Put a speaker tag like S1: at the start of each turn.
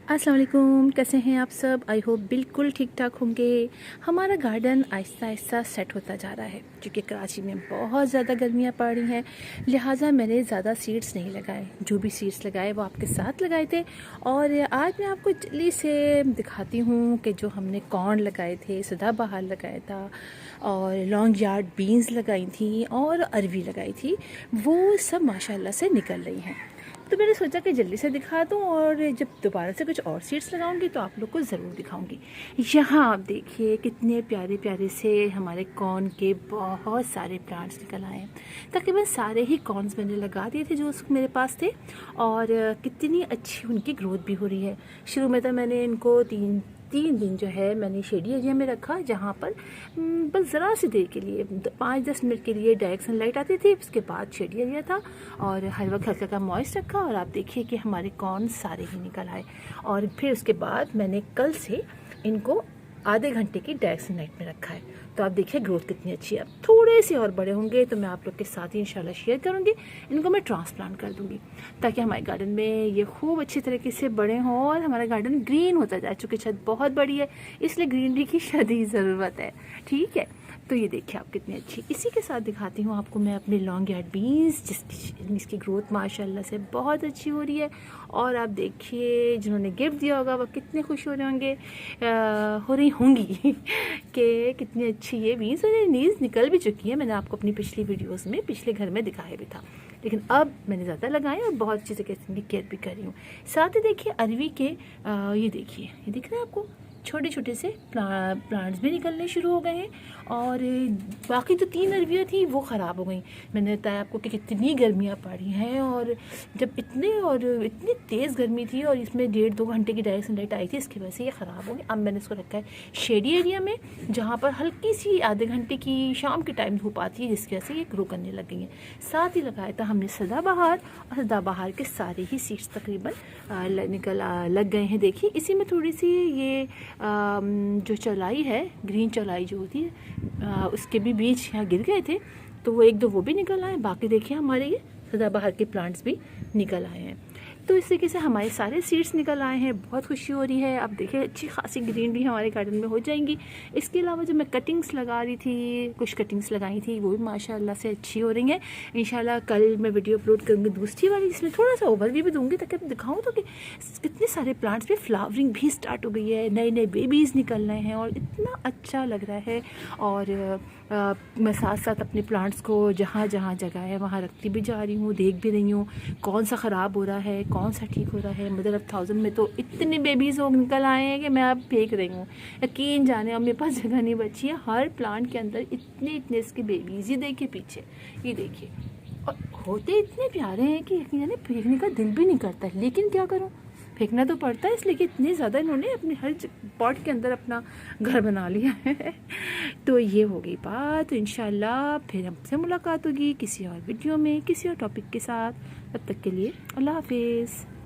S1: अस्सलाम वालेकुम, कैसे हैं आप सब। आई होप बिल्कुल ठीक ठाक होंगे। हमारा गार्डन आहिस्ता आहिस्ता सेट होता जा रहा है क्योंकि कराची में बहुत ज़्यादा गर्मियाँ पड़ रही हैं, लिहाजा मैंने ज़्यादा सीड्स नहीं लगाए। जो भी सीड्स लगाए वो आपके साथ लगाए थे। और आज मैं आपको जल्दी से दिखाती हूँ कि जो हमने कॉर्न लगाए थे, सदाबहार लगाया था और लॉन्ग यार्ड बीन्स लगाई थी और अरवी लगाई थी, वो सब माशाल्लाह से निकल रही हैं। तो मैंने सोचा कि जल्दी से दिखा दूँ और जब दोबारा से कुछ और सीड्स लगाऊंगी तो आप लोग को ज़रूर दिखाऊंगी। यहाँ आप देखिए कितने प्यारे प्यारे से हमारे कॉर्न के बहुत सारे प्लांट्स निकल आए हैं। तकरीबन सारे ही कॉर्न्स मैंने लगा दिए थे जो मेरे पास थे और कितनी अच्छी उनकी ग्रोथ भी हो रही है। शुरू में तो मैंने इनको तीन दिन जो है मैंने शेडी एरिया में रखा, जहाँ पर बस ज़रा सी देर के लिए 5-10 मिनट के लिए डायरेक्ट सनलाइट आती थी। उसके बाद शेडी एरिया था और हर वक्त हल्का का मॉइस्ट रखा और आप देखिए कि हमारे कॉर्न सारे ही निकल आए। और फिर उसके बाद मैंने कल से इनको आधे घंटे की डायरेक्ट सनलाइट में रखा है। तो आप देखिए ग्रोथ कितनी अच्छी है। अब थोड़े से और बड़े होंगे तो मैं आप लोग के साथ ही इंशाल्लाह शेयर करूँगी। इनको मैं ट्रांसप्लांट कर दूँगी ताकि हमारे गार्डन में ये खूब अच्छी तरीके से बड़े हों और हमारा गार्डन ग्रीन होता जाए। चूँकि छत बहुत बड़ी है इसलिए ग्रीनरी की शदीद ज़रूरत है। ठीक है, तो ये देखिए आप कितनी अच्छी। इसी के साथ दिखाती हूँ आपको मैं अपने लॉन्ग यार्ड बीन्स, जिसकी ग्रोथ माशाल्लाह से बहुत अच्छी हो रही है। और आप देखिए जिन्होंने गिफ्ट दिया होगा वो कितने खुश हो रहे होंगे, हो रही होंगी कि कितनी अच्छी ये बीन्स। और नीज निकल भी चुकी है, मैंने आपको अपनी पिछली वीडियोस में पिछले घर में दिखाया भी था, लेकिन अब मैंने ज़्यादा लगाए और बहुत अच्छी तरीके से इनकी केयर भी कर रही हूँ। साथ ही देखिए अरवी के ये देखिए, ये दिख रहा है आपको, छोटे छोटे से प्लांट्स भी निकलने शुरू हो गए हैं। और बाकी जो 3 अरवियाँ थी वो ख़राब हो गई। मैंने बताया आपको कि कितनी गर्मियाँ पड़ी हैं और जब इतनी तेज़ गर्मी थी और इसमें 1.5-2 घंटे की डायरेक्ट सनलाइट आई थी, इसकी वजह से ये ख़राब हो गई। अब मैंने इसको रखा है शेडी एरिया में, जहाँ पर हल्की सी आधे घंटे की शाम के टाइम धूप आती है, जिसकी वजह से ये ग्रो करने लग गई हैं। साथ ही लगाया था हमने सदाबहार, और सदाबहार के सारे ही सीड्स तकरीबन लग गए हैं। देखिए इसी में थोड़ी सी ये जो चौलाई है, ग्रीन चौलाई जो होती है, उसके भी बीज यहाँ गिर गए थे, तो वो 1-2 वो भी निकल आए। बाकी देखिए हमारे ये सदाबहार के प्लांट्स भी निकल आए हैं। तो इस तरीके से हमारे सारे सीड्स निकल आए हैं। बहुत खुशी हो रही है। अब देखिए अच्छी खासी ग्रीनरी हमारे गार्डन में हो जाएंगी। इसके अलावा जो मैं कटिंग्स लगा रही थी, कुछ कटिंग्स लगाई थी, वो भी माशाल्लाह से अच्छी हो रही हैं। इंशाल्लाह कल मैं वीडियो अपलोड करूँगी दूसरी वाली, जिसमें थोड़ा सा ओवरव्यू भी दूँगी ताकि मैं दिखाऊँ तो कि कितने सारे प्लांट्स में फ्लावरिंग भी स्टार्ट हो गई है, नए नए बेबीज़ निकल रहे हैं और इतना अच्छा लग रहा है। और मैं साथ साथ अपने प्लांट्स को जहाँ जहाँ जगह है वहाँ रखती भी जा रही हूँ, देख भी रही हूँ कौन सा ख़राब हो रहा है, कौन सा ठीक हो रहा है। मदर ऑफ 1000 में तो इतने बेबीज़ हो निकल आए हैं कि मैं अब फेंक रही हूँ, यकीन जाने। अब मेरे पास जगह नहीं बची है। हर प्लांट के अंदर इतने इतने इसके बेबीज़, ये देखिए पीछे, ये देखिए। और होते इतने प्यारे हैं कि यकीन जाने फेंकने का दिल भी नहीं करता है, लेकिन क्या करूँ, फेंकना तो पड़ता है इसलिए कि इतने ज़्यादा इन्होंने अपने हर पॉट के अंदर अपना घर बना लिया है। तो ये हो गई बात। तो इंशाल्लाह फिर हमसे मुलाकात होगी किसी और वीडियो में, किसी और टॉपिक के साथ। तब तक के लिए अल्लाह हाफिज़।